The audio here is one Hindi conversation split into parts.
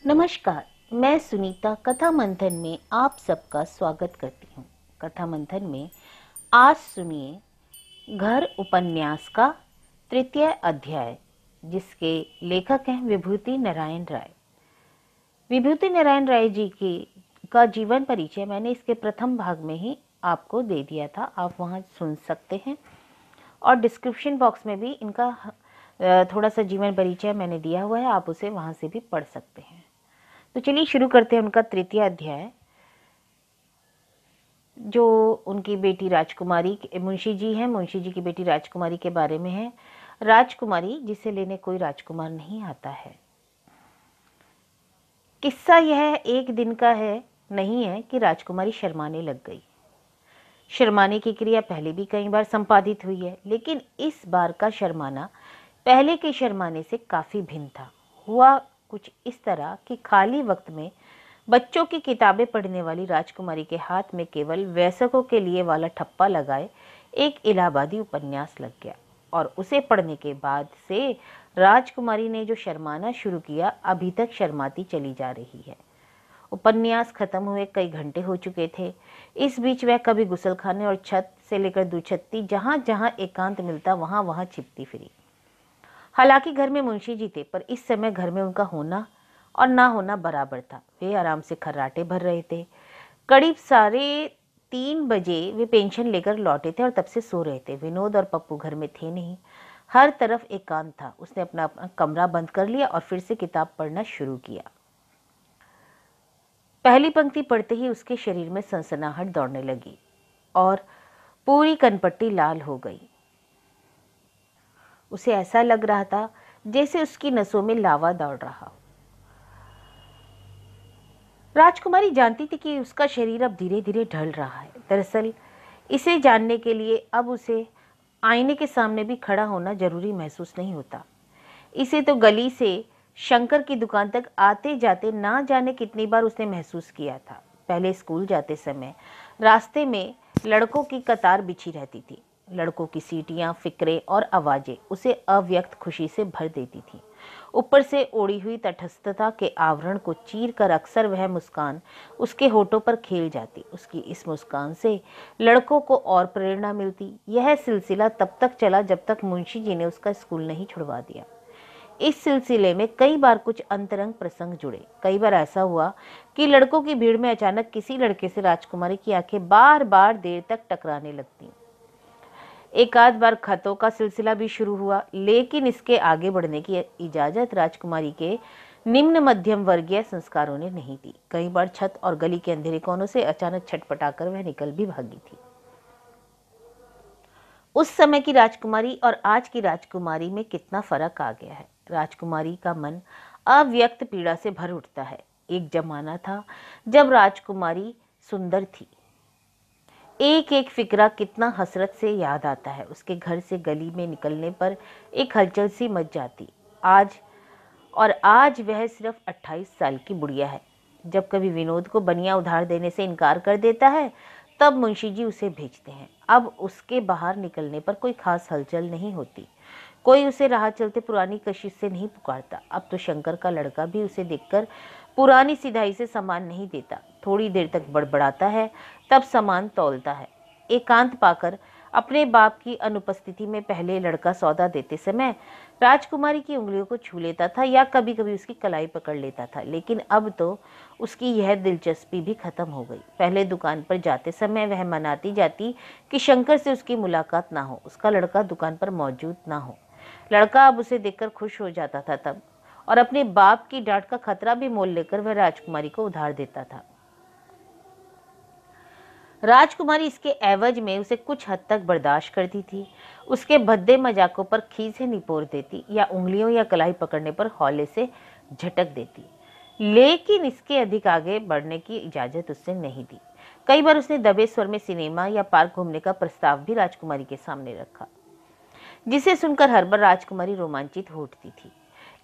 नमस्कार, मैं सुनीता कथा मंथन में आप सबका स्वागत करती हूँ। कथा मंथन में आज सुनिए घर उपन्यास का तृतीय अध्याय, जिसके लेखक हैं विभूति नारायण राय। विभूति नारायण राय जी का जीवन परिचय मैंने इसके प्रथम भाग में ही आपको दे दिया था, आप वहाँ सुन सकते हैं। और डिस्क्रिप्शन बॉक्स में भी इनका थोड़ा सा जीवन परिचय मैंने दिया हुआ है, आप उसे वहाँ से भी पढ़ सकते हैं। तो चलिए शुरू करते हैं उनका तृतीय अध्याय, जो उनकी बेटी राजकुमारी, मुंशी जी हैं, मुंशी जी की बेटी राजकुमारी के बारे में है। राजकुमारी जिसे लेने कोई राजकुमार नहीं आता है। किस्सा यह एक दिन का है नहीं है कि राजकुमारी शर्माने लग गई। शर्माने की क्रिया पहले भी कई बार संपादित हुई है, लेकिन इस बार का शर्माना पहले के शर्माने से काफी भिन्न था। हुआ कुछ इस तरह कि खाली वक्त में बच्चों की किताबें पढ़ने वाली राजकुमारी के हाथ में केवल वयस्कों के लिए वाला ठप्पा लगाए एक इलाहाबादी उपन्यास लग गया, और उसे पढ़ने के बाद से राजकुमारी ने जो शर्माना शुरू किया, अभी तक शर्माती चली जा रही है। उपन्यास खत्म हुए कई घंटे हो चुके थे। इस बीच वह कभी गुसलखाने और छत से लेकर दुछत्ती, जहां जहां एकांत मिलता वहां वहां छिपती फिरी। हालांकि घर में मुंशी जी थे, पर इस समय घर में उनका होना और ना होना बराबर था। वे आराम से खर्राटे भर रहे थे। करीब 3:30 बजे वे पेंशन लेकर लौटे थे और तब से सो रहे थे। विनोद और पप्पू घर में थे नहीं। हर तरफ एकांत था। उसने अपना कमरा बंद कर लिया और फिर से किताब पढ़ना शुरू किया। पहली पंक्ति पढ़ते ही उसके शरीर में सनसनाहट दौड़ने लगी और पूरी कनपट्टी लाल हो गई। उसे ऐसा लग रहा था जैसे उसकी नसों में लावा दौड़ रहा हो। राजकुमारी जानती थी कि उसका शरीर अब धीरे धीरे ढल रहा है। दरअसल इसे जानने के लिए अब उसे आईने के सामने भी खड़ा होना जरूरी महसूस नहीं होता। इसे तो गली से शंकर की दुकान तक आते जाते ना जाने कितनी बार उसने महसूस किया था। पहले स्कूल जाते समय रास्ते में लड़कों की कतार बिछी रहती थी। लड़कों की सीटियां, फिक्रे और आवाजें उसे अव्यक्त खुशी से भर देती थी। ऊपर से ओढ़ी हुई तटस्थता के आवरण को चीर कर अक्सर वह मुस्कान उसके होठों पर खेल जाती। उसकी इस मुस्कान से लड़कों को और प्रेरणा मिलती। यह सिलसिला तब तक चला जब तक मुंशी जी ने उसका स्कूल नहीं छुड़वा दिया। इस सिलसिले में कई बार कुछ अंतरंग प्रसंग जुड़े। कई बार ऐसा हुआ कि लड़कों की भीड़ में अचानक किसी लड़के से राजकुमारी की आंखें बार बार देर तक टकराने लगती। एक आध बार खतों का सिलसिला भी शुरू हुआ, लेकिन इसके आगे बढ़ने की इजाजत राजकुमारी के निम्न मध्यम वर्गीय संस्कारों ने नहीं दी। कई बार छत और गली के अंधेरे कोनों से अचानक छटपटाकर वह निकल भी भागी थी। उस समय की राजकुमारी और आज की राजकुमारी में कितना फर्क आ गया है। राजकुमारी का मन अव्यक्त पीड़ा से भर उठता है। एक जमाना था जब राजकुमारी सुंदर थी। एक एक फिक्रा कितना हसरत से याद आता है। उसके घर से गली में निकलने पर एक हलचल सी मच जाती। आज वह सिर्फ 28 साल की बुढ़िया है। जब कभी विनोद को बनिया उधार देने से इनकार कर देता है, तब मुंशी जी उसे भेजते हैं। अब उसके बाहर निकलने पर कोई खास हलचल नहीं होती। कोई उसे राह चलते पुरानी कशिश से नहीं पुकारता। अब तो शंकर का लड़का भी उसे देखकर पुरानी सिधाई से सामान नहीं देता। थोड़ी देर तक बड़बड़ाता है, तब सामान तौलता है। एकांत पाकर अपने बाप की अनुपस्थिति में पहले लड़का सौदा देते समय राजकुमारी की उंगलियों को छू लेता था या कभी कभी उसकी कलाई पकड़ लेता था, लेकिन अब तो उसकी यह दिलचस्पी भी खत्म हो गई। पहले दुकान पर जाते समय वह मनाती जाती कि शंकर से उसकी मुलाकात ना हो, उसका लड़का दुकान पर मौजूद ना हो। लड़का अब उसे देखकर खुश हो जाता था तब, और अपने बाप की डांट का खतरा भी मोल लेकर वह राजकुमारी को उधार देता था। राजकुमारी इसके एवज में उसे कुछ हद तक बर्दाश्त करती थी। उसके भद्दे मजाकों पर खीसे निपोर देती या उंगलियों या कलाई पकड़ने पर हौले से झटक देती, लेकिन इसके अधिक आगे बढ़ने की इजाजत उससे नहीं दी। कई बार उसने दबे स्वर में सिनेमा या पार्क घूमने का प्रस्ताव भी राजकुमारी के सामने रखा, जिसे सुनकर हर बार राजकुमारी रोमांचित हो उठती थी।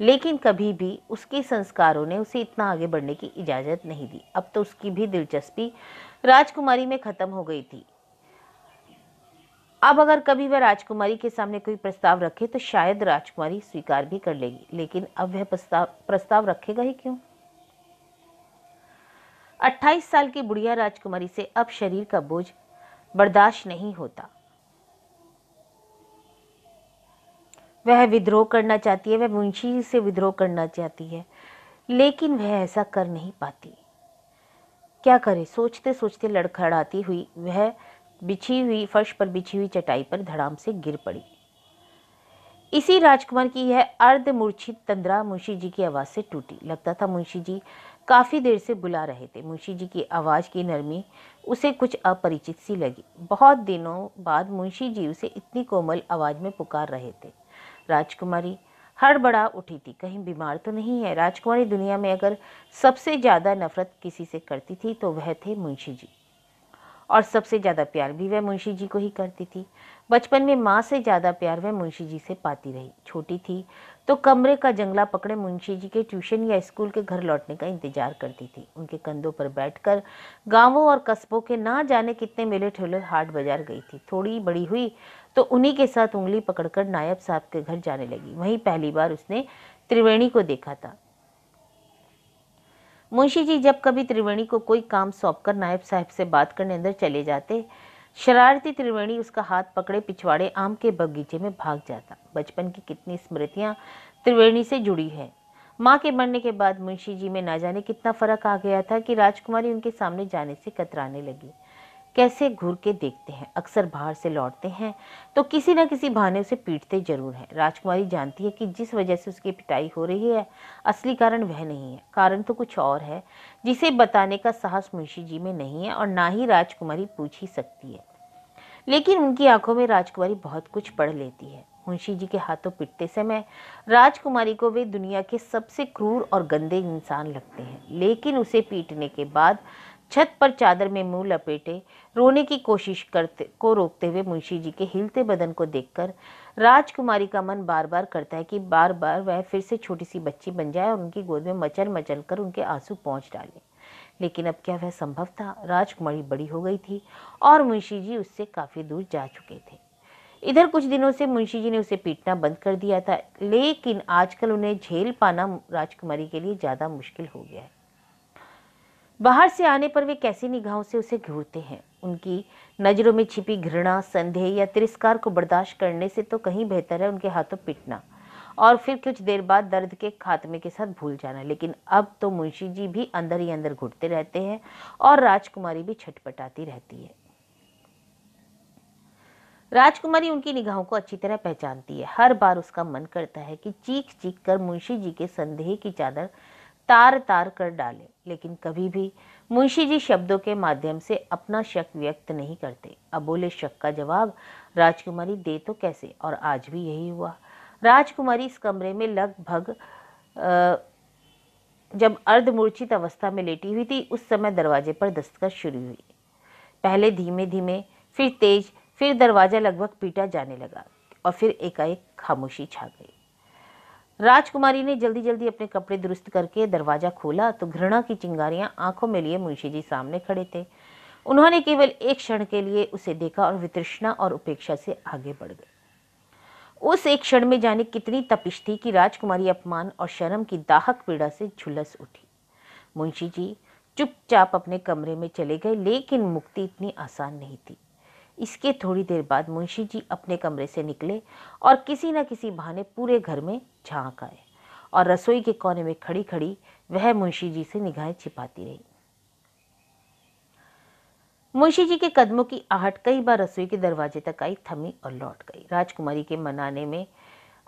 लेकिन कभी भी उसके संस्कारों ने उसे इतना आगे बढ़ने की इजाजत नहीं दी। अब तो उसकी भी दिलचस्पी राजकुमारी में खत्म हो गई थी। अब अगर कभी वह राजकुमारी के सामने कोई प्रस्ताव रखे तो शायद राजकुमारी स्वीकार भी कर लेगी, लेकिन अब वह प्रस्ताव रखेगा ही क्यों? 28 साल की बुढ़िया राजकुमारी से अब शरीर का बोझ बर्दाश्त नहीं होता। वह विद्रोह करना चाहती है, वह मुंशी से विद्रोह करना चाहती है, लेकिन वह ऐसा कर नहीं पाती। क्या करे? सोचते सोचते लड़खड़ाती हुई वह बिछी हुई फर्श पर बिछी हुई चटाई पर धड़ाम से गिर पड़ी। इसी राजकुमार की यह अर्धमूर्छित तंद्रा मुंशी जी की आवाज से टूटी। लगता था मुंशी जी काफी देर से बुला रहे थे। मुंशी जी की आवाज की नरमी उसे कुछ अपरिचित सी लगी। बहुत दिनों बाद मुंशी जी उसे इतनी कोमल आवाज में पुकार रहे थे। राजकुमारी हड़बड़ा उठी थी, कहीं बीमार तो नहीं है। राजकुमारी दुनिया में अगर सबसे ज्यादा नफरत किसी से करती थी तो वह थे मुंशी जी, और सबसे ज्यादा प्यार भी वह मुंशी जी को ही करती थी। बचपन में माँ से ज्यादा प्यार वह मुंशी जी से पाती रही। छोटी थी तो कमरे का जंगला पकड़े मुंशी जी के ट्यूशन या स्कूल के घर लौटने का इंतजार करती थी। उनके कंधों पर बैठकर गांवों और कस्बों के ना जाने कितने मेले ठेले हाट बाजार गई थी। थोड़ी बड़ी हुई तो उन्हीं के साथ उंगली पकड़कर नायब साहब के घर जाने लगी। वहीं पहली बार उसने त्रिवेणी को देखा था। मुंशी जी जब कभी त्रिवेणी को कोई काम सौंपकर नायब साहब से बात करने अंदर चले जाते, शरारती त्रिवेणी उसका हाथ पकड़े पिछवाड़े आम के बगीचे में भाग जाता। बचपन की कितनी स्मृतियां त्रिवेणी से जुड़ी है। माँ के मरने के बाद मुंशी जी में ना जाने कितना फर्क आ गया था कि राजकुमारी उनके सामने जाने से कतराने लगी। कैसे घूर के देखते हैं, अक्सर बाहर से लौटते हैं तो किसी न किसी बहाने उसे पीटते जरूर हैं। राजकुमारी जानती है कि जिस वजह से उसकी पिटाई हो रही है असली कारण वह नहीं है, कारण तो कुछ और है जिसे बताने का साहस मुंशी जी में नहीं है और ना ही राजकुमारी पूछ ही सकती है। लेकिन उनकी आंखों में राजकुमारी बहुत कुछ पढ़ लेती है। मुंशी जी के हाथों पिटते समय राजकुमारी को वे दुनिया के सबसे क्रूर और गंदे इंसान लगते हैं, लेकिन उसे पीटने के बाद छत पर चादर में मुंह लपेटे रोने की कोशिश करते को रोकते हुए मुंशी जी के हिलते बदन को देखकर राजकुमारी का मन बार बार करता है कि बार बार वह फिर से छोटी सी बच्ची बन जाए और उनकी गोद में मचल मचल कर उनके आंसू पहुंच डाले। लेकिन अब क्या वह संभव था? राजकुमारी बड़ी हो गई थी और मुंशी जी उससे काफी दूर जा चुके थे। इधर कुछ दिनों से मुंशी जी ने उसे पीटना बंद कर दिया था, लेकिन आजकल उन्हें झेल पाना राजकुमारी के लिए ज्यादा मुश्किल हो गया है। बाहर से आने पर वे कैसी निगाहों से उसे घूरते हैं। उनकी नजरों में छिपी घृणा, संदेह या तिरस्कार को बर्दाश्त करने से तो कहीं बेहतर है उनके हाथों पिटना और फिर कुछ देर बाद दर्द के खात्मे के साथ भूल जाना। लेकिन अब तो मुंशी जी भी अंदर ही अंदर घुटते रहते हैं और राजकुमारी भी छटपटाती रहती है। राजकुमारी उनकी निगाहों को अच्छी तरह पहचानती है। हर बार उसका मन करता है कि चीख चीख कर मुंशी जी के संदेह की चादर तार तार कर डाले, लेकिन कभी भी मुंशी जी शब्दों के माध्यम से अपना शक व्यक्त नहीं करते। अबोले शक का जवाब राजकुमारी दे तो कैसे, और आज भी यही हुआ। राजकुमारी इस कमरे में लगभग जब अर्धमूर्छित अवस्था में लेटी हुई थी उस समय दरवाजे पर दस्तक शुरू हुई। पहले धीमे धीमे, फिर तेज, फिर दरवाजा लगभग पीटा जाने लगा और फिर एकाएक खामोशी छा गई। राजकुमारी ने जल्दी जल्दी अपने कपड़े दुरुस्त करके दरवाजा खोला तो घृणा की चिंगारियां आंखों में लिए मुंशी जी सामने खड़े थे। उन्होंने केवल एक क्षण के लिए उसे देखा और वितृष्णा और उपेक्षा से आगे बढ़ गए। उस एक क्षण में जाने कितनी तपिश थी कि राजकुमारी अपमान और शर्म की दाहक पीड़ा से झुलस उठी। मुंशी जी चुपचाप अपने कमरे में चले गए, लेकिन मुक्ति इतनी आसान नहीं थी। इसके थोड़ी देर बाद मुंशी जी अपने कमरे से निकले और किसी न किसी बहाने पूरे घर में झांक आए और रसोई के कोने में खड़ी खड़ी वह मुंशी जी से निगाहें छिपाती रही। मुंशी जी के कदमों की आहट कई बार रसोई के दरवाजे तक आई, थमी और लौट गई। राजकुमारी के मनाने में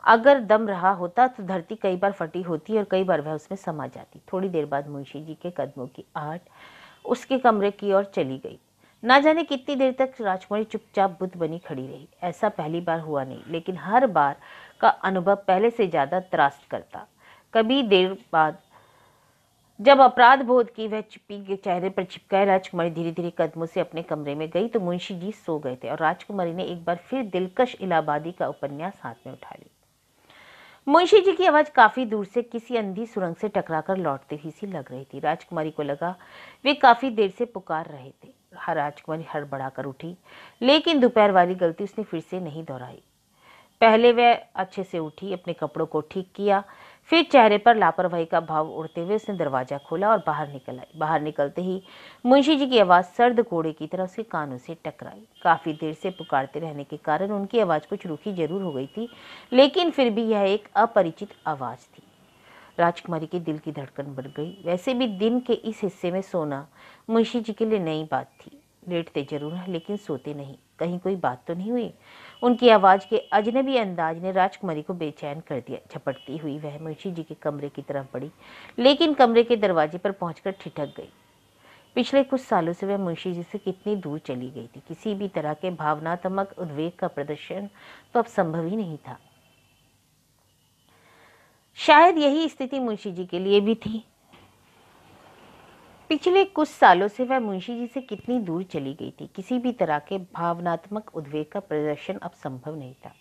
अगर दम रहा होता तो धरती कई बार फटी होती और कई बार वह उसमें समा जाती। थोड़ी देर बाद मुंशी जी के कदमों की आहट उसके कमरे की ओर चली गई। ना जाने कितनी देर तक राजकुमारी चुपचाप बुद्ध बनी खड़ी रही। ऐसा पहली बार हुआ नहीं, लेकिन हर बार का अनुभव पहले से ज्यादा त्रास्त करता। कभी देर बाद जब अपराध बोध की वह चुप्पी के चेहरे पर चिपकाए राजकुमारी धीरे धीरे कदमों से अपने कमरे में गई तो मुंशी जी सो गए थे और राजकुमारी ने एक बार फिर दिलकश इलाहाबादी का उपन्यास हाथ में उठा लिया। मुंशी जी की आवाज काफी दूर से किसी अंधी सुरंग से टकराकर लौटती हुई सी लग रही थी। राजकुमारी को लगा वे काफी देर से पुकार रहे थे। राजकुमारी हड़बड़ाकर उठी, लेकिन दोपहर वाली गलती उसने फिर से नहीं दोहराई। पहले वह अच्छे से उठी, अपने कपड़ों को ठीक किया, फिर चेहरे पर लापरवाही का भाव उड़ते हुए उसने दरवाजा खोला और बाहर निकल आई। बाहर निकलते ही मुंशी जी की आवाज़ सर्द घोड़े की तरह उसके कानों से टकराई। काफ़ी देर से पुकारते रहने के कारण उनकी आवाज़ कुछ रूखी जरूर हो गई थी, लेकिन फिर भी यह एक अपरिचित आवाज़ थी। राजकुमारी के दिल की धड़कन बढ़ गई। वैसे भी दिन के इस हिस्से में सोना मुंशी जी के लिए नई बात थी। लेटते जरूर हैं लेकिन सोते नहीं। कहीं कोई बात तो नहीं हुई? उनकी आवाज़ के अजनबी अंदाज ने राजकुमारी को बेचैन कर दिया। झपटती हुई वह मुंशी जी के कमरे की तरफ बढ़ी, लेकिन कमरे के दरवाजे पर पहुंचकर ठिठक गई। पिछले कुछ सालों से वह मुंशी जी से कितनी दूर चली गई थी। किसी भी तरह के भावनात्मक उद्वेग का प्रदर्शन तो अब संभव ही नहीं था। शायद यही स्थिति मुंशी जी के लिए भी थी। पिछले कुछ सालों से वह मुंशी जी से कितनी दूर चली गई थी। किसी भी तरह के भावनात्मक उद्वेग का प्रदर्शन अब संभव नहीं था।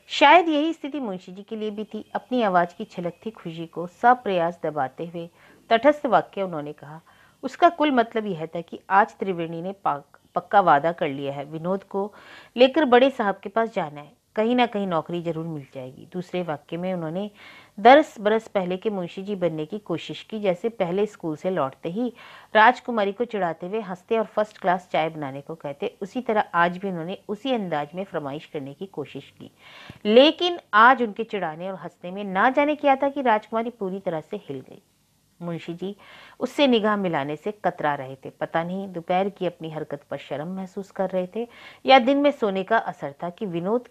शायद यही स्थिति मुंशी जी के लिए भी थी। अपनी आवाज की छलकती खुशी को सप्रयास दबाते हुए तटस्थ वाक्य उन्होंने कहा। उसका कुल मतलब यह था कि आज त्रिवेणी ने पक्का वादा कर लिया है। विनोद को लेकर बड़े साहब के पास जाना है। कहीं ना कहीं नौकरी जरूर मिल जाएगी। दूसरे वाक्य में उन्होंने 10 बरस पहले के मुंशी जी बनने की कोशिश की, जैसे पहले स्कूल से लौटते ही राजकुमारी को चिढ़ाते हुए हंसते और फर्स्ट क्लास चाय बनाने को कहते, उसी तरह आज भी उन्होंने उसी अंदाज में फरमाइश करने की कोशिश की। लेकिन आज उनके चिढ़ाने और हंसने में ना जाने क्या था कि राजकुमारी पूरी तरह से हिल गई। मुंशी जी उससे निगाह मिलाने से कतरा रहे थे। पता नहीं दोपहर की अपनी हरकत पर शर्म महसूस कर रहे थे या दिन में सोने का असर था कि विनोद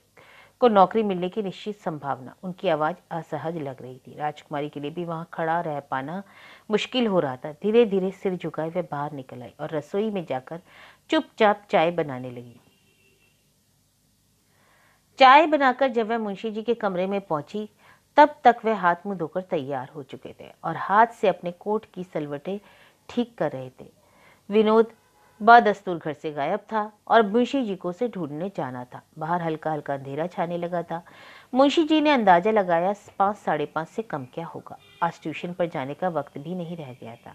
को नौकरी मिलने की निश्चित संभावना। उनकी आवाज असहज लग रही थी। राजकुमारी के लिए भी वहां खड़ा रह पाना मुश्किल हो रहा था। धीरे धीरे सिर झुकाए वे बाहर निकल आई और रसोई में जाकर चुपचाप चाय बनाने लगी। चाय बनाकर जब वह मुंशी जी के कमरे में पहुंची, तब तक वह हाथ मुंह धोकर तैयार हो चुके थे और हाथ से अपने कोट की सलवटें ठीक कर रहे थे। विनोद बदस्तूर घर से गायब था और मुंशी जी को उसे ढूंढने जाना था। बाहर हल्का हल्का अंधेरा छाने लगा था। मुंशी जी ने अंदाजा लगाया 5 साढ़े 5 से कम क्या होगा। आज ट्यूशन पर जाने का वक्त भी नहीं रह गया था।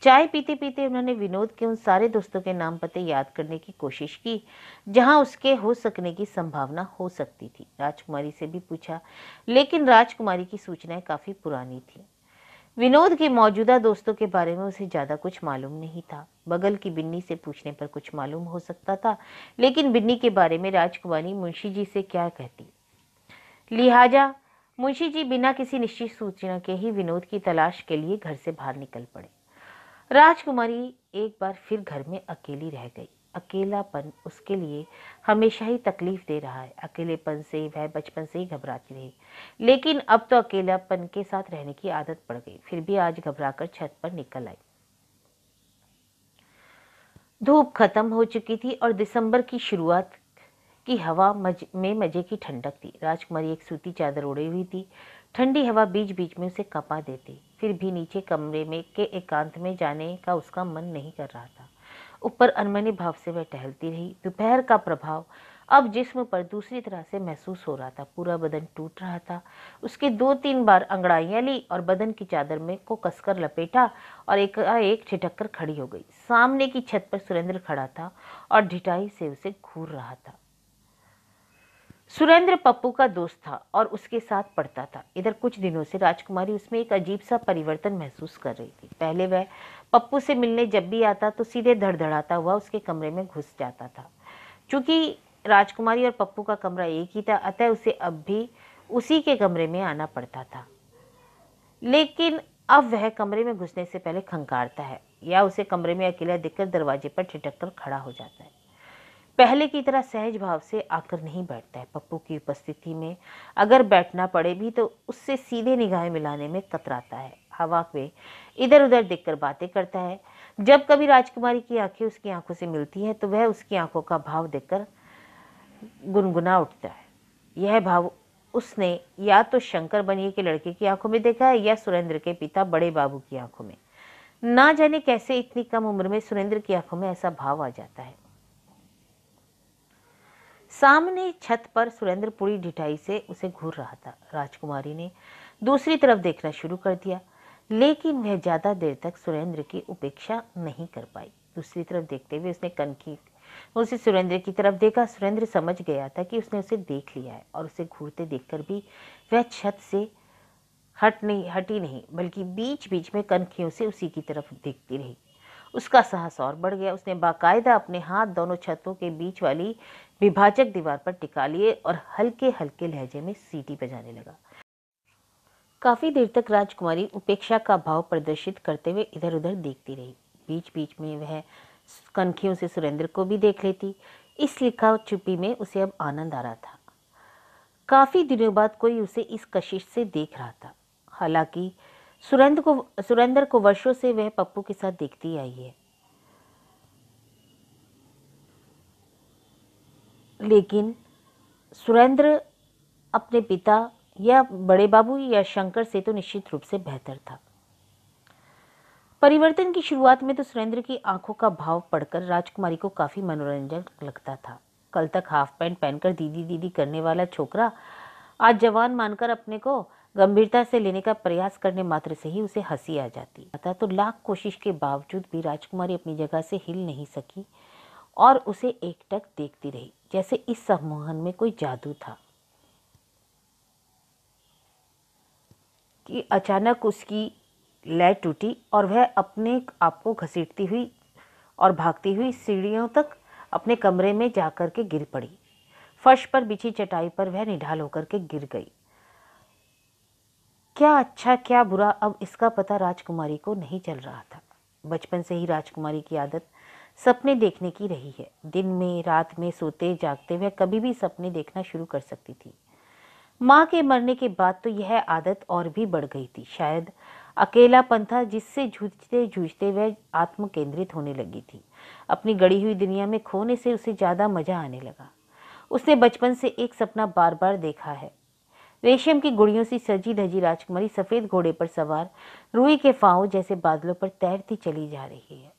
चाय पीते पीते उन्होंने विनोद के उन सारे दोस्तों के नाम पते याद करने की कोशिश की जहां उसके हो सकने की संभावना हो सकती थी। राजकुमारी से भी पूछा, लेकिन राजकुमारी की सूचनाएं काफी पुरानी थी। विनोद के मौजूदा दोस्तों के बारे में उसे ज्यादा कुछ मालूम नहीं था। बगल की बिन्नी से पूछने पर कुछ मालूम हो सकता था, लेकिन बिन्नी के बारे में राजकुमारी मुंशी जी से क्या कहती। लिहाजा मुंशी जी बिना किसी निश्चित सूचना के ही विनोद की तलाश के लिए घर से बाहर निकल पड़े। राजकुमारी एक बार फिर घर में अकेली रह गई। अकेलापन उसके लिए हमेशा ही तकलीफ दे रहा है। अकेलेपन से वह बचपन से ही घबराती रही, लेकिन अब तो अकेलापन के साथ रहने की आदत पड़ गई। फिर भी आज घबराकर छत पर निकल आई। धूप खत्म हो चुकी थी और दिसंबर की शुरुआत की हवा में मजे की ठंडक थी। राजकुमारी एक सूती चादर ओढ़ी हुई थी। ठंडी हवा बीच बीच में उसे कंपा देती। फिर भी नीचे कमरे में के एकांत में जाने का उसका मन नहीं कर रहा था। ऊपर अनमने भाव से वह टहलती रही। दोपहर का प्रभाव अब जिस्म पर दूसरी तरह से महसूस हो रहा था। पूरा बदन टूट रहा था। उसके 2-3 बार अंगड़ाइयां ली और बदन की चादर में को कसकर लपेटा और एक छिटक कर खड़ी हो गई। सामने की छत पर सुरेंद्र खड़ा था और ढिठाई से उसे घूर रहा था। सुरेंद्र पप्पू का दोस्त था और उसके साथ पढ़ता था। इधर कुछ दिनों से राजकुमारी उसमें एक अजीब सा परिवर्तन महसूस कर रही थी। पहले वह पप्पू से मिलने जब भी आता तो सीधे धड़धड़ाता हुआ उसके कमरे में घुस जाता था। चूंकि राजकुमारी और पप्पू का कमरा एक ही था, अतः उसे अब भी उसी के कमरे में आना पड़ता था। लेकिन अब वह कमरे में घुसने से पहले खंगारता है या उसे कमरे में अकेला दिखकर दरवाजे पर ठिठक कर खड़ा हो जाता है। पहले की तरह सहज भाव से आकर नहीं बैठता है। पप्पू की उपस्थिति में अगर बैठना पड़े भी तो उससे सीधे निगाहें मिलाने में कतराता है। हवा में इधर उधर देखकर बातें करता है। जब कभी राजकुमारी की आंखें उसकी आंखों से मिलती हैं तो वह उसकी आंखों का भाव देखकर गुनगुना उठता है। यह भाव उसने या तो शंकर बनिए के लड़के की आंखों में देखा है या सुरेंद्र के पिता बड़े बाबू की आंखों में। ना जाने कैसे इतनी कम उम्र में सुरेंद्र की आंखों में ऐसा भाव आ जाता है। सामने छत पर सुरेंद्र पूरी ढिठाई से उसे घूर रहा था। राजकुमारी ने दूसरी तरफ देखना शुरू कर दिया, लेकिन वह ज्यादा देर तक सुरेंद्र की उपेक्षा नहीं कर पाई। दूसरी तरफ देखते हुए उसने कनखी उसे सुरेंद्र की तरफ देखा। सुरेंद्र समझ गया था कि उसने उसे देख लिया है और उसे घूरते देखकर भी वह छत से हटी नहीं, बल्कि बीच बीच में कनखियों से उसी की तरफ देखती रही। उसका साहस और बढ़ गया। उसने बाकायदा अपने हाथ दोनों छतों के बीच वाली विभाजक दीवार पर टिका लिए और हल्के हल्के लहजे में सीटी बजाने लगा। काफी देर तक राजकुमारी उपेक्षा का भाव प्रदर्शित करते हुए इधर उधर देखती रही। बीच बीच में वह कनखियों से सुरेंद्र को भी देख लेती। इस लिखा चुप्पी में उसे अब आनंद आ रहा था। काफी दिनों बाद कोई उसे इस कशिश से देख रहा था। हालांकि सुरेंद्र को वर्षों से वह पप्पू के साथ देखती आई है, लेकिन सुरेंद्र अपने पिता या बड़े बाबू या शंकर से तो निश्चित रूप से बेहतर था। परिवर्तन की शुरुआत में तो सुरेंद्र की आंखों का भाव पढ़कर राजकुमारी को काफी मनोरंजक लगता था। कल तक हाफ पैंट पहनकर दीदी दीदी करने वाला छोकरा आज जवान मानकर अपने को गंभीरता से लेने का प्रयास करने मात्र से ही उसे हंसी आ जाती। अतः तो लाख कोशिश के बावजूद भी राजकुमारी अपनी जगह से हिल नहीं सकी और उसे एकटक देखती रही, जैसे इस सम्मोहन में कोई जादू था कि अचानक उसकी लय टूटी और वह अपने आप को घसीटती हुई और भागती हुई सीढ़ियों तक अपने कमरे में जाकर के गिर पड़ी। फर्श पर बिछी चटाई पर वह निढाल होकर के गिर गई। क्या अच्छा क्या बुरा, अब इसका पता राजकुमारी को नहीं चल रहा था। बचपन से ही राजकुमारी की आदत सपने देखने की रही है। दिन में रात में सोते जागते वह कभी भी सपने देखना शुरू कर सकती थी। माँ के मरने के बाद तो यह आदत और भी बढ़ गई थी। शायद अकेलापन था जिससे जूझते जूझते वह आत्म केंद्रित होने लगी थी। अपनी गढ़ी हुई दुनिया में खोने से उसे ज्यादा मजा आने लगा। उसने बचपन से एक सपना बार बार देखा है। रेशम की गुड़ियों से सजी धजी राजकुमारी सफेद घोड़े पर सवार रुई के फांव जैसे बादलों पर तैरती चली जा रही है।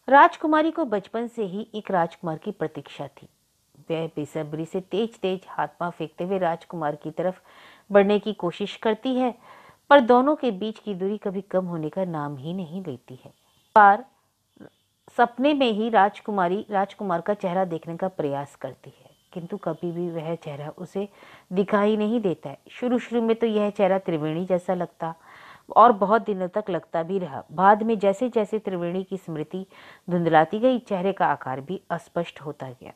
राजकुमारी को बचपन से ही एक राजकुमार की प्रतीक्षा थी। वह बेसब्री से तेज तेज हाथ पांव फेंकते हुए राजकुमार की तरफ बढ़ने की कोशिश करती है, पर दोनों के बीच की दूरी कभी कम होने का नाम ही नहीं लेती है। बार सपने में ही राजकुमारी राजकुमार का चेहरा देखने का प्रयास करती है, किंतु कभी भी वह चेहरा उसे दिखाई नहीं देता है। शुरू शुरू में तो यह चेहरा त्रिवेणी जैसा लगता और बहुत दिनों तक लगता भी रहा। बाद में जैसे जैसे त्रिवेणी की स्मृति धुंधलाती गई, चेहरे का आकार भी अस्पष्ट होता गया।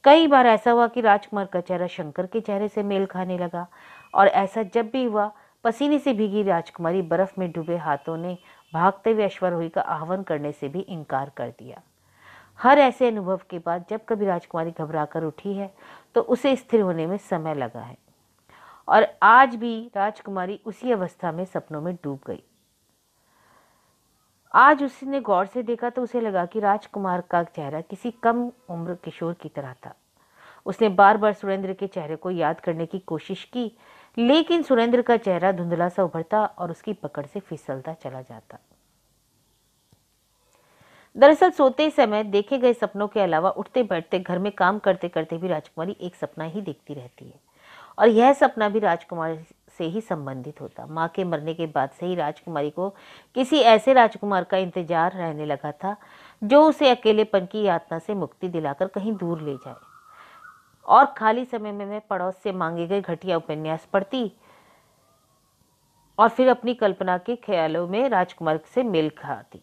कई बार ऐसा हुआ कि राजकुमार का चेहरा शंकर के चेहरे से मेल खाने लगा, और ऐसा जब भी हुआ पसीने से भीगी राजकुमारी बर्फ में डूबे हाथों ने भागते हुए अश्वारोही का आह्वान करने से भी इनकार कर दिया। हर ऐसे अनुभव के बाद जब कभी राजकुमारी घबराकर उठी है तो उसे स्थिर होने में समय लगा है, और आज भी राजकुमारी उसी अवस्था में सपनों में डूब गई। आज उसने गौर से देखा तो उसे लगा कि राजकुमार का चेहरा किसी कम उम्र किशोर की तरह था। उसने बार बार सुरेंद्र के चेहरे को याद करने की कोशिश की, लेकिन सुरेंद्र का चेहरा धुंधला सा उभरता और उसकी पकड़ से फिसलता चला जाता। दरअसल सोते समय देखे गए सपनों के अलावा उठते बैठते घर में काम करते करते भी राजकुमारी एक सपना ही देखती रहती है, और यह सपना भी राजकुमार से ही संबंधित होता। माँ के मरने के बाद से ही राजकुमारी को किसी ऐसे राजकुमार का इंतजार रहने लगा था जो उसे अकेलेपन की यातना से मुक्ति दिलाकर कहीं दूर ले जाए। और खाली समय में मैं पड़ोस से मांगे गए घटिया उपन्यास पढ़ती और फिर अपनी कल्पना के ख्यालों में राजकुमार से मेल खाती।